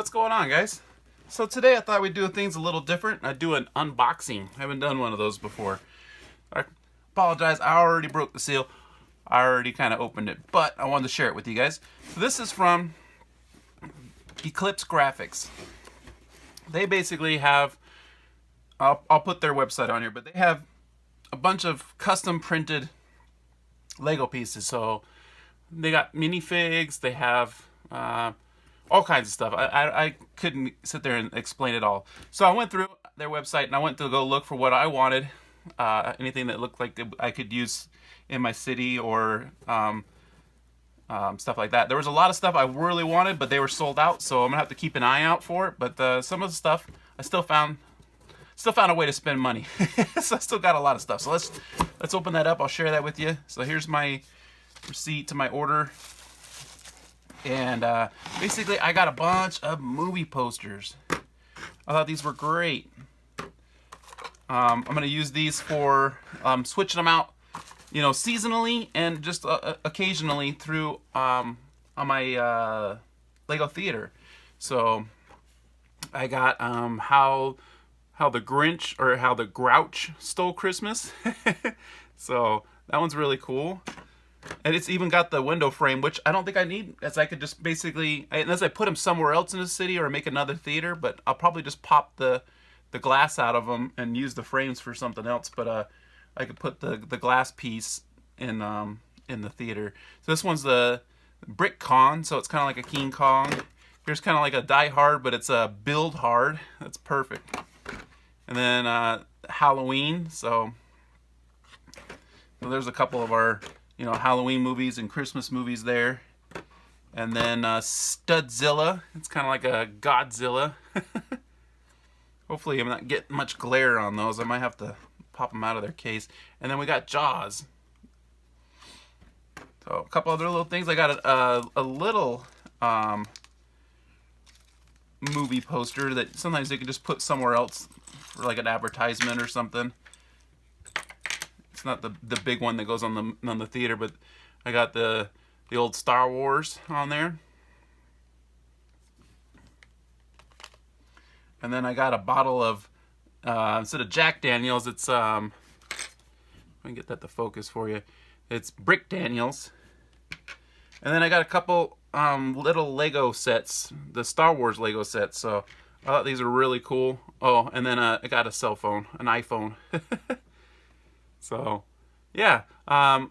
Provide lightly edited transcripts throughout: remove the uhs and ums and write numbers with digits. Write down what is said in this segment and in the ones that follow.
what's going on, guys? So today I thought we'd do things a little different. I'd do an unboxing. I haven't done one of those before. I apologize, I already broke the seal. I already kind of opened it, but I wanted to share it with you guys. So this is from Eclipsegraphx. They basically have, I'll put their website on here, but they have a bunch of custom printed Lego pieces. So they got minifigs, they have all kinds of stuff. I couldn't sit there and explain it all. So I went through their website and I went to go look for what I wanted. Anything that looked like I could use in my city or stuff like that. There was a lot of stuff I really wanted, but they were sold out, so I'm gonna have to keep an eye out for it. But some of the stuff I still found a way to spend money. So I still got a lot of stuff. So let's open that up. I'll share that with you. So here's my receipt to my order. And basically I got a bunch of movie posters. I thought these were great. I'm going to use these for switching them out, seasonally and just occasionally through on my Lego theater. So I got how the Grinch or how the Grouch stole Christmas. So that one's really cool. And it's even got the window frame, which I don't think I need, as I could just basically, unless I put them somewhere else in the city or make another theater, but I'll probably just pop the glass out of them and use the frames for something else. But I could put the glass piece in the theater. So this one's the Brick Con, so it's kind of like a King Kong. Here's kind of like a Die Hard, but it's a Build Hard. That's perfect. And then Halloween, so there's a couple of our Halloween movies and Christmas movies there. And then Studzilla. It's kind of like a Godzilla. Hopefully I'm not getting much glare on those. I might have to pop them out of their case. And then we got Jaws. So a couple other little things. I got a little movie poster that sometimes they can just put somewhere else for like an advertisement or something. It's not the big one that goes on the theater, but I got the old Star Wars on there. And then I got a bottle of instead of Jack Daniels, it's let me get that to focus for you. It's Brick Daniels. And then I got a couple little Lego sets, the Star Wars Lego sets. So I thought these were really cool. Oh, and then I got a cell phone, an iPhone. So, yeah, I'm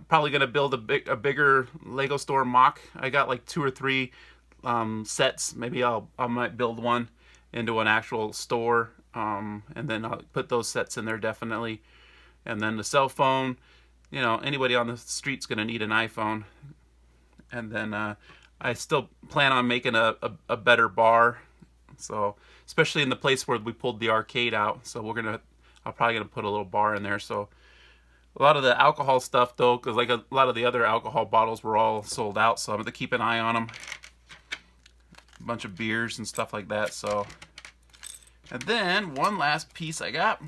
probably gonna build a bigger Lego store mock. I got like 2 or 3 sets. Maybe I might build one into an actual store, and then I'll put those sets in there definitely. And then the cell phone, anybody on the street's gonna need an iPhone. And then I still plan on making a better bar. So especially in the place where we pulled the arcade out. So I'm probably gonna put a little bar in there. So a lot of the alcohol stuff though, because like a lot of the other alcohol bottles were all sold out, so I'm gonna keep an eye on them. A bunch of beers and stuff like that. So, and then one last piece I got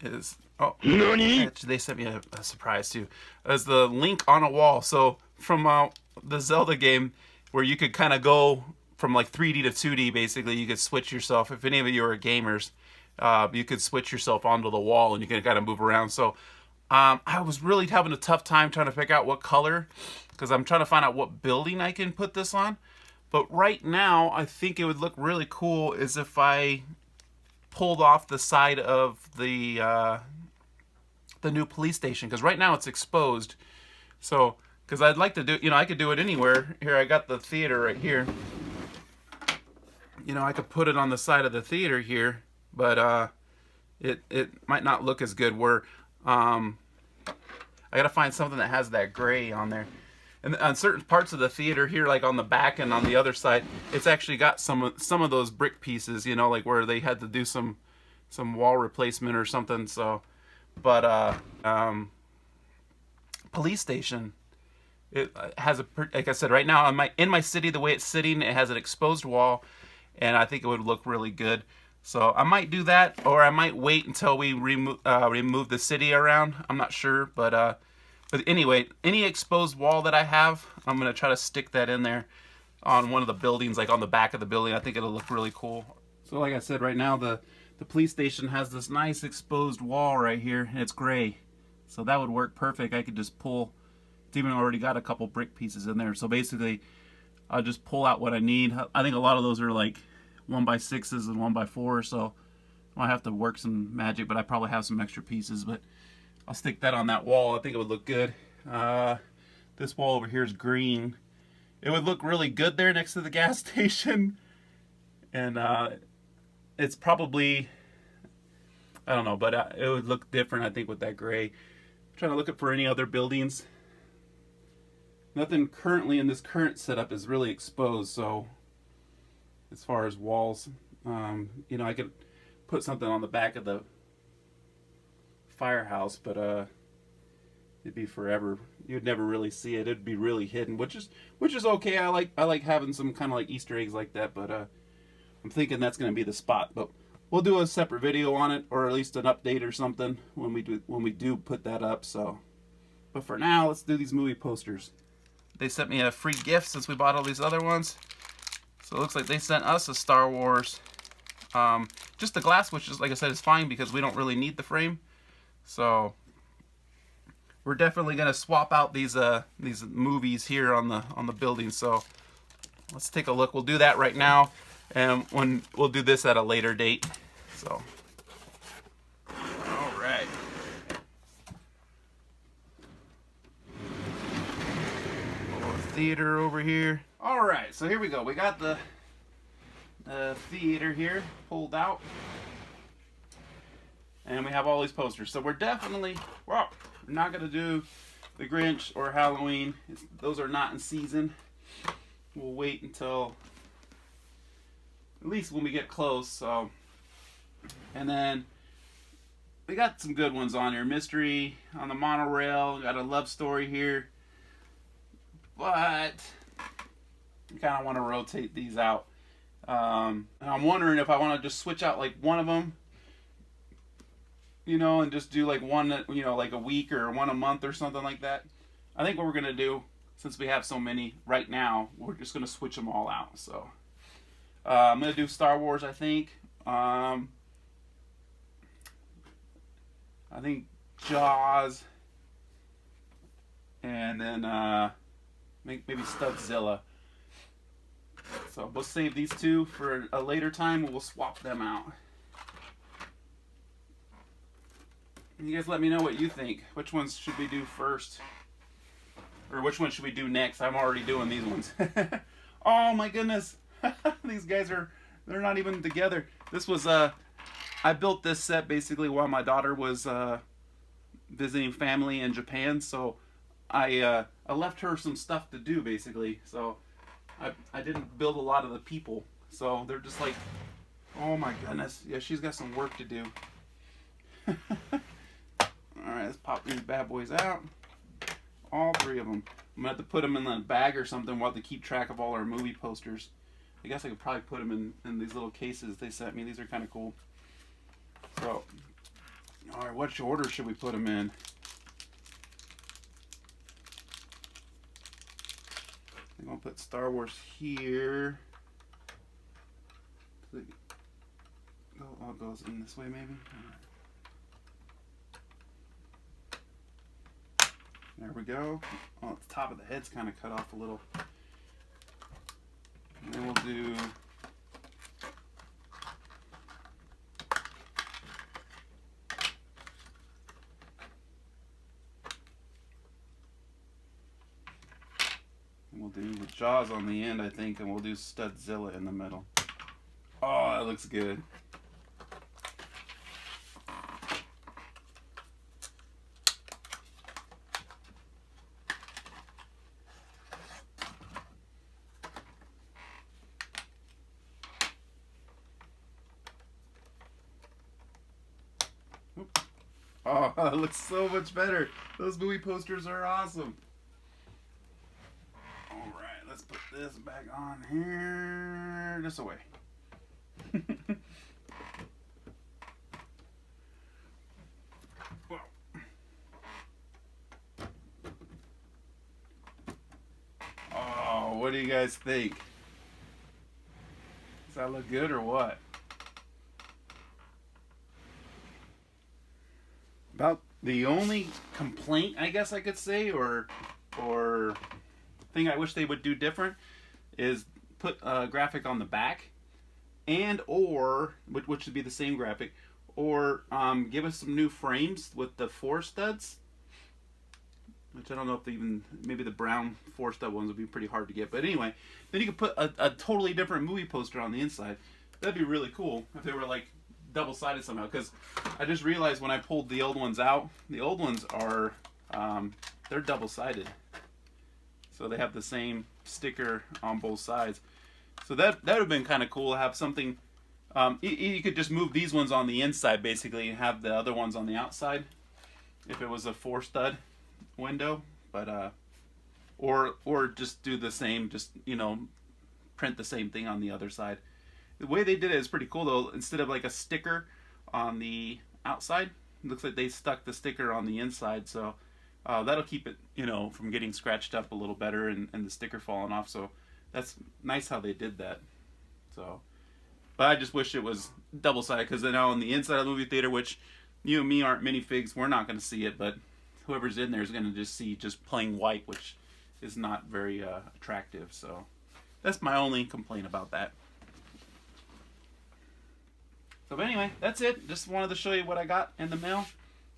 is actually they sent me a surprise too. It's the Link on a Wall. So from the Zelda game, where you could kind of go from like 3D to 2D, basically, you could switch yourself. If any of you are gamers, you could switch yourself onto the wall and you can kind of move around. So I was really having a tough time trying to pick out what color, because I'm trying to find out what building I can put this on. But right now, I think it would look really cool is if I pulled off the side of the new police station, because right now it's exposed. So, because I'd like to do, I could do it anywhere. Here, I got the theater right here. I could put it on the side of the theater here, but it might not look as good. Where I gotta find something that has that gray on there. And on certain parts of the theater here, like on the back and on the other side, it's actually got some of those brick pieces, like where they had to do some wall replacement or something. So, but police station. It has like I said, right now in my city, the way it's sitting, it has an exposed wall, and I think it would look really good. So I might do that, or I might wait until we remove the city around. I'm not sure, but But anyway, any exposed wall that I have, I'm going to try to stick that in there on one of the buildings, like on the back of the building. I think it'll look really cool. So like I said, right now the police station has this nice exposed wall right here, and it's gray. So that would work perfect. I could just pull, it's even already got a couple brick pieces in there. So basically, I'll just pull out what I need. I think a lot of those are like 1x6s and 1x4, so I might have to work some magic, but I probably have some extra pieces. But I'll stick that on that wall. I think it would look good. This wall over here is green. It would look really good there next to the gas station. And it's probably, I don't know, but it would look different, I think, with that gray. I'm trying to look for any other buildings. Nothing currently in this current setup is really exposed, so as far as walls, you know, I could put something on the back of the firehouse, but it'd be forever. You'd never really see it. It'd be really hidden, which is okay. I like having some kind of like Easter eggs like that, but I'm thinking that's going to be the spot. But we'll do a separate video on it, or at least an update or something when we do put that up. So, but for now, let's do these movie posters. They sent me a free gift since we bought all these other ones. So it looks like they sent us a Star Wars. Just the glass, which is, like I said, is fine because we don't really need the frame. So we're definitely gonna swap out these movies here on the building. So let's take a look. We'll do that right now, and when we'll do this at a later date. So all right. Theater over here. All right, so here we go. We got the theater here pulled out, and we have all these posters. So we're definitely, well, we're not gonna do the Grinch or Halloween. Those are not in season. We'll wait until at least when we get close. So, and then we got some good ones on here. Mystery on the monorail. We got a love story here. But I kind of want to rotate these out. And I'm wondering if I want to just switch out like one of them, you know, and just do like one, you know, like a week or one a month or something like that. I think what we're going to do, since we have so many right now, we're just going to switch them all out. So I'm going to do Star Wars, I think. I think Jaws. And then maybe Studzilla. So we'll save these two for a later time, and we'll swap them out. You guys let me know what you think. Which ones should we do first? Or which one should we do next? I'm already doing these ones. Oh my goodness. These guys they're not even together. This was, I built this set basically while my daughter was visiting family in Japan. So I left her some stuff to do basically. So I didn't build a lot of the people. So they're just like, oh my goodness. Yeah, she's got some work to do. Alright, let's pop these bad boys out. All three of them. I'm going to have to put them in a bag or something. We'll have to keep track of all our movie posters. I guess I could probably put them in these little cases they sent me. These are kind of cool. So, alright, which order should we put them in? I'm going to put Star Wars here. Oh, it goes in this way maybe? There we go. Oh, the top of the head's kind of cut off a little. And then we'll do... And we'll do the Jaws on the end, I think, and we'll do Studzilla in the middle. Oh, that looks good. Oh, it looks so much better. Those movie posters are awesome. Alright, let's put this back on here. This away. guys think? Does that look good or what? About the only complaint, I guess I could say, or thing I wish they would do different is put a graphic on the back, and or which would be the same graphic, or give us some new frames with the 4 studs. Which I don't know if they even, maybe the brown 4 stud ones would be pretty hard to get. But anyway, then you could put a totally different movie poster on the inside. That'd be really cool if they were like double-sided somehow. Because I just realized when I pulled the old ones out, the old ones are, they're double-sided. So they have the same sticker on both sides. So that would have been kind of cool to have something. You could just move these ones on the inside basically and have the other ones on the outside if it was a 4 stud window, but or just do the same, just, you know, print the same thing on the other side. The way they did it is pretty cool though. Instead of like a sticker on the outside, it looks like they stuck the sticker on the inside, so that'll keep it, you know, from getting scratched up a little better and the sticker falling off. So that's nice how they did that. So, but I just wish it was double-sided, because now on the inside of the movie theater, which you and me aren't minifigs, we're not going to see it, but whoever's in there is going to just see just plain white, which is not very attractive. So that's my only complaint about that. So anyway, that's it. Just wanted to show you what I got in the mail,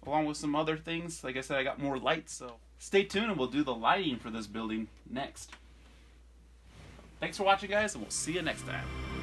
along with some other things. Like I said, I got more lights, so stay tuned and we'll do the lighting for this building next. Thanks for watching, guys, and we'll see you next time.